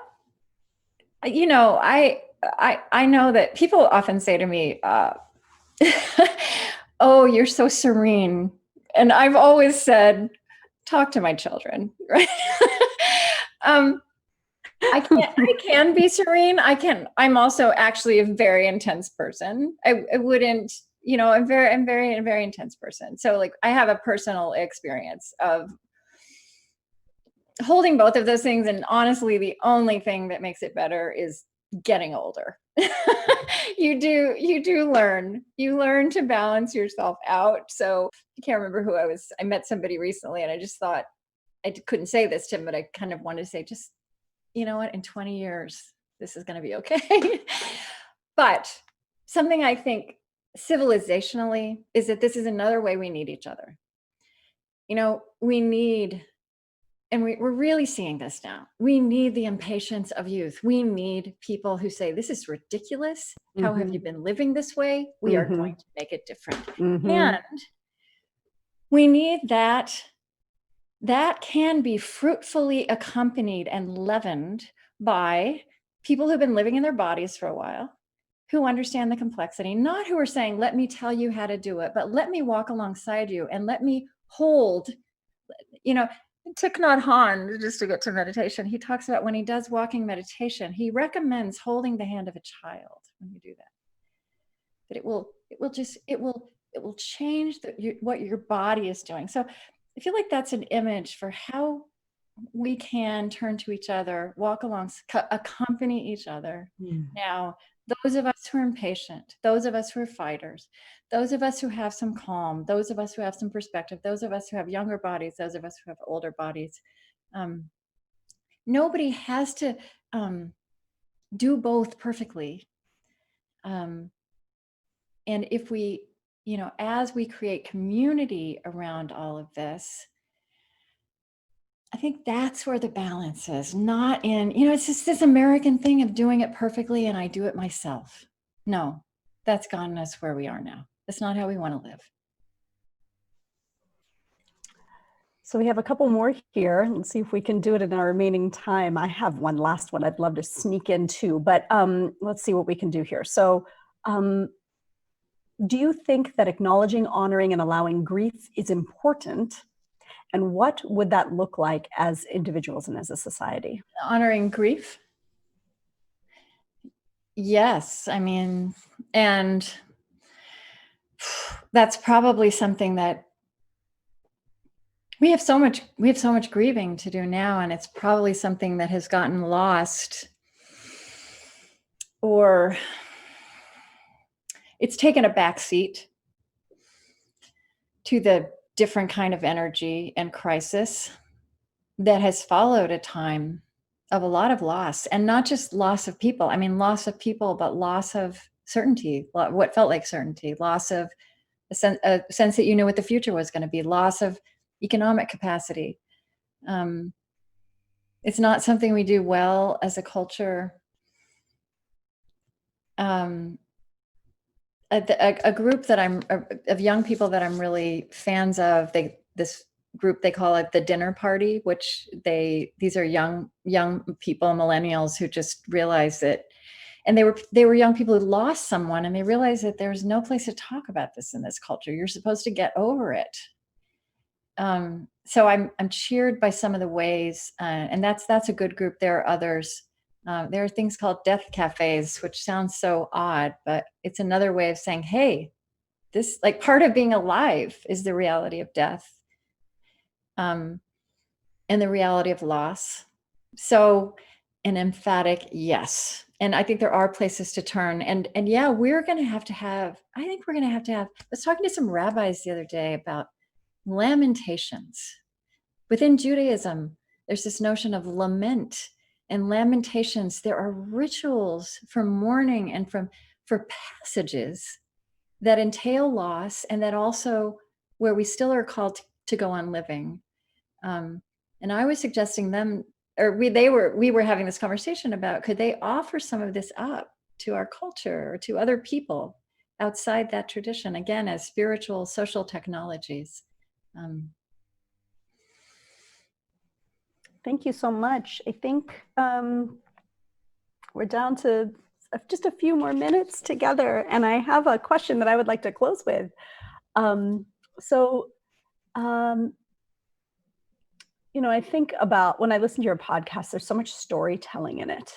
I know that people often say to me, "Oh, you're so serene," and I've always said, "Talk to my children," right? um, I can be serene. I'm also actually a very intense person. I wouldn't, I'm a very intense person. So like I have a personal experience of holding both of those things. And honestly, the only thing that makes it better is getting older. You learn to balance yourself out. So I can't remember I met somebody recently and I just thought, couldn't say this to him, but I kind of wanted to say, just, you know what, in 20 years, this is going to be okay. But something I think civilizationally is that this is another way we need each other. We need, and we're really seeing this now. We need the impatience of youth. We need people who say, this is ridiculous. How have you been living this way? We are going to make it different. And we need that can be fruitfully accompanied and leavened by people who've been living in their bodies for a while, who understand the complexity, not who are saying, let me tell you how to do it, but let me walk alongside you and let me hold, Thich Nhat Hanh, just to get to meditation, he talks about when he does walking meditation, he recommends holding the hand of a child when you do that. But it will change what your body is doing. So I feel like that's an image for how we can turn to each other, walk along, accompany each other. Now, those of us who are impatient, those of us who are fighters, those of us who have some calm, those of us who have some perspective, those of us who have younger bodies, those of us who have older bodies, nobody has to do both perfectly. And if we, as we create community around all of this, I think that's where the balance is, not in, it's just this American thing of doing it perfectly and I do it myself. No, that's gotten us where we are now. That's not how we want to live. So we have a couple more here. Let's see if we can do it in our remaining time. I have one last one I'd love to sneak in too, but let's see what we can do here. So do you think that acknowledging, honoring, and allowing grief is important? And what would that look like as individuals and as a society? Honoring grief? Yes. I mean, and that's probably something that we have so much grieving to do now, and it's probably something that has gotten lost, or it's taken a back seat to the different kind of energy and crisis that has followed a time of a lot of loss, and not just loss of people. I mean, loss of people, but loss of certainty, what felt like certainty, loss of a sense that you knew what the future was going to be, loss of economic capacity. It's not something we do well as a culture. A group of young people that I'm really fans of, this group, they call it the dinner party, which these are young people, millennials, who just realized that, and they were young people who lost someone, and they realized that there's no place to talk about this in this culture. You're supposed to get over it. So I'm cheered by some of the ways, and that's a good group. There are others. There are things called death cafes, which sounds so odd, but it's another way of saying, hey, this, like, part of being alive is the reality of death, and the reality of loss. So an emphatic yes. And I think there are places to turn. And yeah, we're going to have, I was talking to some rabbis the other day about lamentations. Within Judaism, there's this notion of lament and lamentations. There are rituals for mourning and for passages that entail loss, and that also where we still are called to go on living. And I was suggesting we were having this conversation about, could they offer some of this up to our culture or to other people outside that tradition, again, as spiritual, social technologies. Thank you so much. I think we're down to just a few more minutes together, and I have a question that I would like to close with. So, I think about when I listen to your podcast, there's so much storytelling in it.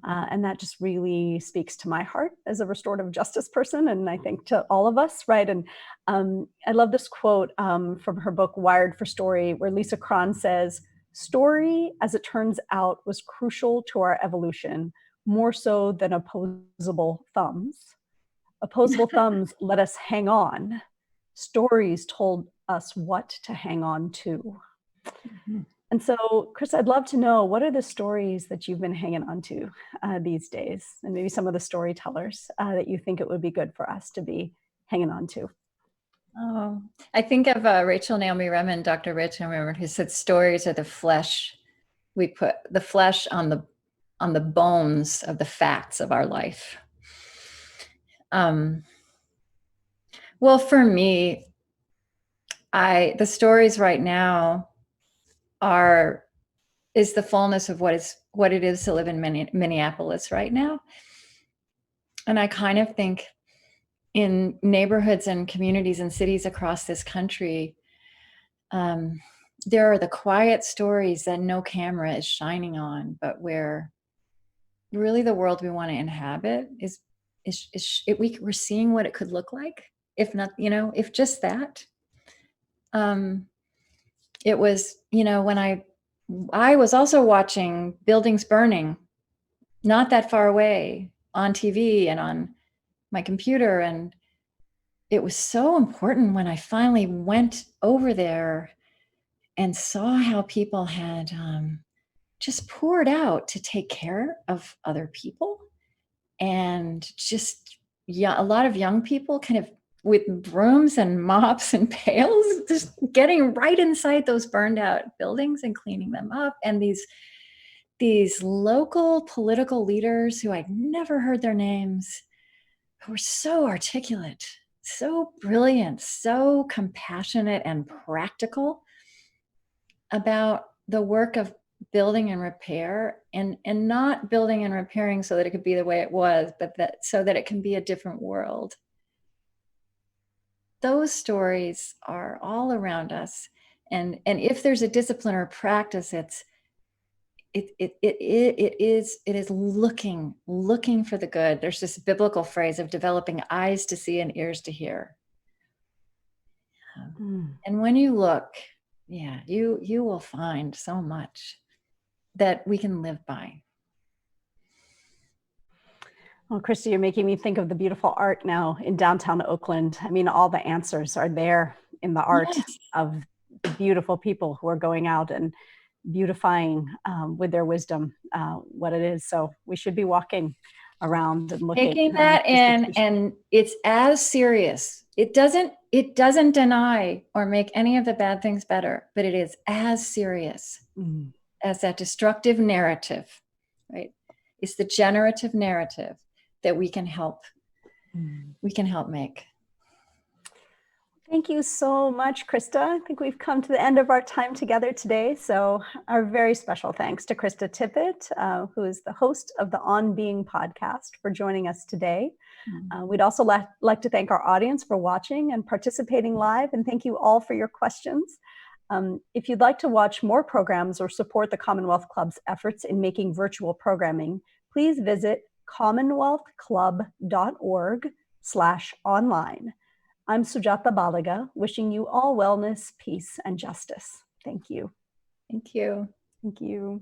And that just really speaks to my heart as a restorative justice person, and I think to all of us, right? And I love this quote from her book, Wired for Story, where Lisa Cron says, "Story, as it turns out, was crucial to our evolution, more so than opposable thumbs. Opposable thumbs let us hang on. Stories told us what to hang on to." And so, Chris, I'd love to know, what are the stories that you've been hanging on to these days, and maybe some of the storytellers that you think it would be good for us to be hanging on to? Oh, I think of Rachel Naomi Remen, Dr. Rachel Naomi Remen, who said stories are the flesh. We put the flesh on the bones of the facts of our life. Well, for me, the stories right now is the fullness of what it is to live in Minneapolis right now. And I kind of think in neighborhoods and communities and cities across this country, there are the quiet stories that no camera is shining on, but where really the world we want to inhabit we're seeing what it could look like, if not, if just that. It was, when I was also watching buildings burning not that far away on TV and on my computer. And it was so important when I finally went over there and saw how people had just poured out to take care of other people. And just, a lot of young people kind of with brooms and mops and pails, just getting right inside those burned out buildings and cleaning them up. And these local political leaders who I'd never heard their names, who were so articulate, so brilliant, so compassionate and practical about the work of building and repair, and not building and repairing so that it could be the way it was, but so that it can be a different world. Those stories are all around us. And if there's a discipline or practice, it is looking for the good. There's this biblical phrase of developing eyes to see and ears to hear. And when you look, you will find so much that we can live by. Well, Christy, you're making me think of the beautiful art now in downtown Oakland. I mean, all the answers are there in the art of the beautiful people who are going out and beautifying with their wisdom what it is. So we should be walking around and looking. Taking that in, and it's as serious. It doesn't deny or make any of the bad things better, but it is as serious as that destructive narrative, right? It's the generative narrative that we can help make. Thank you so much, Krista. I think we've come to the end of our time together today. So our very special thanks to Krista Tippett, who is the host of the On Being podcast, for joining us today. We'd also like to thank our audience for watching and participating live, and thank you all for your questions. If you'd like to watch more programs or support the Commonwealth Club's efforts in making virtual programming, please visit commonwealthclub.org/online. I'm Sujata Balaga, wishing you all wellness, peace, and justice. Thank you. Thank you. Thank you.